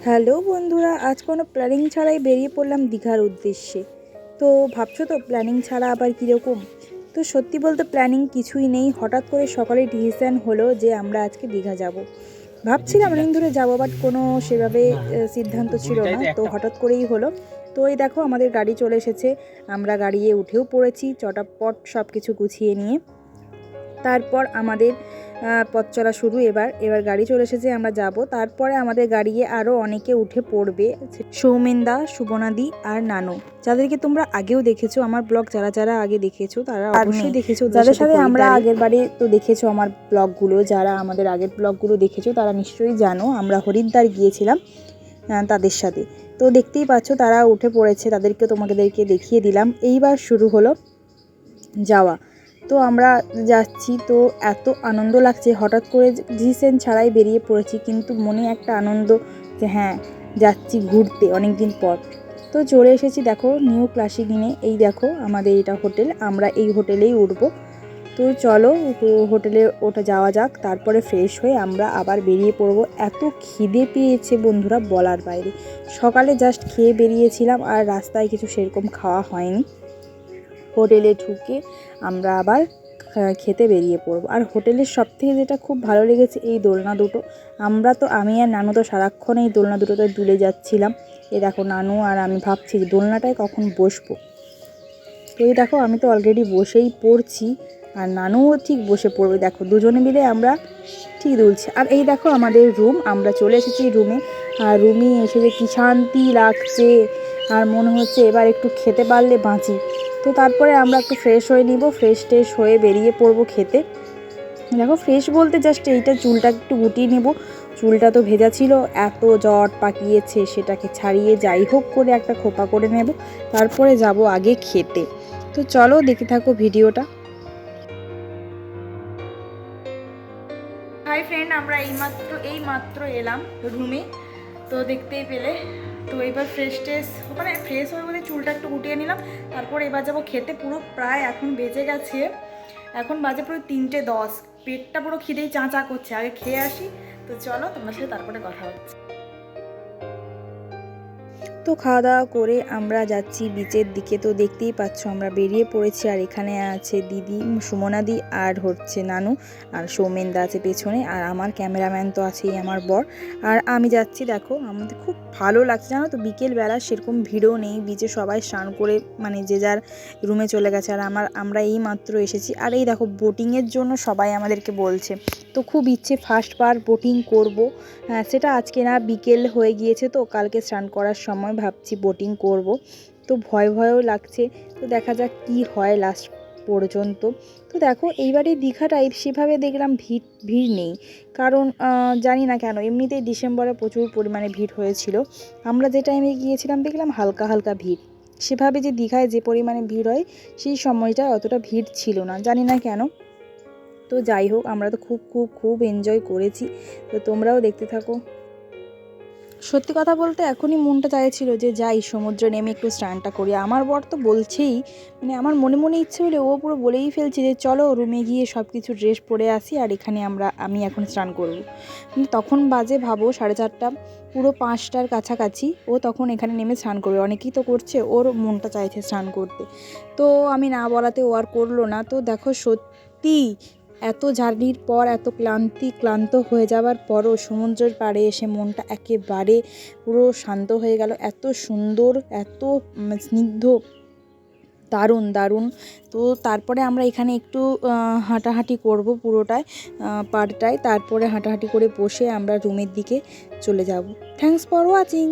Hello বন্ধুরা, আজ কোনো প্ল্যানিং ছাড়াই বেরিয়ে পড়লাম দীঘার উদ্দেশ্যে। তো ভাবছো তো প্ল্যানিং ছাড়া আবার কীরকম? তো সত্যি বলতে প্ল্যানিং কিছুই নেই, হঠাৎ করে সকালে ডিসিশান হলো যে আমরা আজকে দীঘা যাব। ভাবছিলাম অনেক ধরে যাবো, বাট কোনো সেভাবে সিদ্ধান্ত ছিল না, তো হঠাৎ করেই হলো। তো এই দেখো আমাদের গাড়ি চলে এসেছে, আমরা গাড়িয়ে উঠেও পড়েছি চটাপট সব কিছু গুছিয়ে নিয়ে। তারপর আমাদের পথ চলা শুরু। এবার গাড়ি চলে এসেছে, আমরা যাব। তারপরে আমাদের গাড়িয়ে আরও অনেকে উঠে পড়বে, সৌমেনদা, শুভনাদি আর নানু, যাদেরকে তোমরা আগেও দেখেছো। আমার ব্লগ যারা যারা আগে দেখেছো তারা অবশ্যই দেখেছো, যাদের সাথে আমরা আগের বারে তো দেখেছো আমার ব্লগগুলো। যারা আমাদের আগের ব্লগগুলো দেখেছো তারা নিশ্চয়ই জানো আমরা হরিদ্বার গিয়েছিলাম তাদের সাথে। তো দেখতেই পাচ্ছ তারা উঠে পড়েছে, তাদেরকে তোমাদেরকে দেখিয়ে দিলাম। এইবার শুরু হলো যাওয়া। তো আমরা যাচ্ছি, তো এত আনন্দ লাগছে, হঠাৎ করে ডিসিশন ছাড়াই বেরিয়ে পড়েছি, কিন্তু মনে একটা আনন্দ যে হ্যাঁ যাচ্ছি ঘুরতে অনেক দিন পর। তো চলে এসেছি দেখো নিউ ক্লাসিক ইনে। এই দেখো আমাদের এটা হোটেল, আমরা এই হোটেলেই উঠবো। তো চলো হোটেলে ওটা যাওয়া যাক, তারপরে ফ্রেশ হয়ে আমরা আবার বেরিয়ে পড়বো। এত খিদে পেয়েছে বন্ধুরা বলার বাইরে। সকালে জাস্ট খেয়ে বেরিয়েছিলাম, আর রাস্তায় কিছু সেরকম খাওয়া হয়নি। হোটেলে ঢুকে আমরা আবার খেতে বেরিয়ে পড়বো। আর হোটেলের সবথেকে যেটা খুব ভালো লেগেছে এই দোলনা দুটো। আমি আর নানু তো সারাক্ষণ এই দোলনা দুটোতে দুলে যাচ্ছিলাম। এই দেখো নানু আর আমি ভাবছি যে দোলনাটায় কখন বসবো। তো এই দেখো আমি তো অলরেডি বসেই পড়ছি, আর নানুও ঠিক বসে পড়বে। দেখো দুজনে মিলে আমরা ঠিক দুলছি। আর এই দেখো আমাদের রুম, আমরা চলে এসেছি রুমে। আর রুমে এসে যে কী শান্তি লাগছে, আর মনে হচ্ছে এবার একটু খেতে পারলে বাঁচি। তো তারপরে আমরা একটু ফ্রেশ হয়ে নিব, ফ্রেশ ট্রেশ হয়ে বেরিয়ে পড়বো খেতে। দেখো ফ্রেশ বলতে জাস্ট এইটা চুলটা একটু গুটিয়ে নেব। চুলটা তো ভেজা ছিল, এত জট পাকিয়েছে, সেটাকে ছাড়িয়ে যাই হোক করে একটা খোপা করে নেব। তারপরে যাব আগে খেতে। তো চলো দেখতে থাকো ভিডিওটা। হাই ফ্রেন্ড, আমরা এইমাত্র এলাম রুমে। তো দেখতেই পেলে। তো এবার ফ্রেশ হয়ে বলে চুলটা একটু গুটিয়ে নিলাম। তারপর এবার যাবো খেতে। পুরো প্রায় এখন বেজে গেছে, এখন বাজে পুরো 3:10। পেটটা পুরো খিদেই চাঁচা করছে, আগে খেয়ে আসি। তো চলো তোমার সাথে তারপরে কথা হচ্ছে। তো খাওয়া দাওয়া করে আমরা যাচ্ছি বিচের দিকে। তো দেখতেই পাচ্ছ আমরা বেরিয়ে পড়েছি, আর এখানে আছে দিদি সুমনাদি, আর হচ্ছে নানু, আর সৌমেনদা আছে পেছনে, আর আমার ক্যামেরাম্যান তো আছেই আমার বর। আর আমি যাচ্ছি। দেখো আমাদের খুব ভালো লাগছে জানো তো, বিকেলবেলা সেরকম ভিড়ও নেই বিচে, সবাই স্নান করে মানে যে যার রুমে চলে গেছে। আর আমরা এই মাত্র এসেছি। আর এই দেখো বোটিংয়ের জন্য সবাই আমাদেরকে বলছে। তো খুব ইচ্ছে ফার্স্টবার বোটিং করব। সেটা আজকে না, বিকেল হয়ে গিয়েছে, তো কালকে স্নান করার সময় ভাবছি বোটিং করব। তো ভয়ও লাগছে, তো দেখা যাক কি হয় লাস্ট পর্যন্ত। তো দেখো এইবারে দীঘা টাইপ সেভাবে দেখলাম ভিড় নেই, কারণ জানি না কেন, এমনিতেই ডিসেম্বরে প্রচুর পরিমাণে ভিড় হয়েছিল। আমরা যে টাইমে গিয়েছিলাম দেখলাম হালকা হালকা ভিড়। সেভাবে যে দীঘায় যে পরিমাণে ভিড় হয় সেই সময়টা অতটা ভিড় ছিল না, জানি না কেন। তো যাই হোক, আমরা তো খুব খুব খুব এনজয় করেছি। তো তোমরাও দেখতে থাকো। সত্যি কথা বলতে এখনই মনটা চাইছিল যে যাই সমুদ্রে নেমে একটু স্নানটা করি। আমার বর তো বলছেই, মানে আমার মনে মনে ইচ্ছে হলে ও পুরো বলেই ফেলছে যে চলো রুমে গিয়ে সব কিছু ড্রেস পরে আসি, আর এখানে আমি এখন স্নান করব। কিন্তু তখন বাজে ভাবো 4:30, পুরো 5টার কাছাকাছি। ও তখন এখানে নেমে স্নান করবে, অনেকেই তো করছে, ওর মনটা চাইছে স্নান করতে। তো আমি না বলাতে ও আর করলো না। তো দেখো সত্যি এত জার্নির পর, এত ক্লান্ত হয়ে যাওয়ার পরও সমুদ্রের পাড়ে এসে মনটা একেবারে পুরো শান্ত হয়ে গেল। এত সুন্দর, এত স্নিগ্ধ, দারুণ দারুণ। তো তারপরে আমরা এখানে একটু হাঁটাহাঁটি করব পুরোটায়, পাড়টায়। তারপরে হাঁটাহাঁটি করে বসে আমরা রুমের দিকে চলে যাব। Thanks for watching.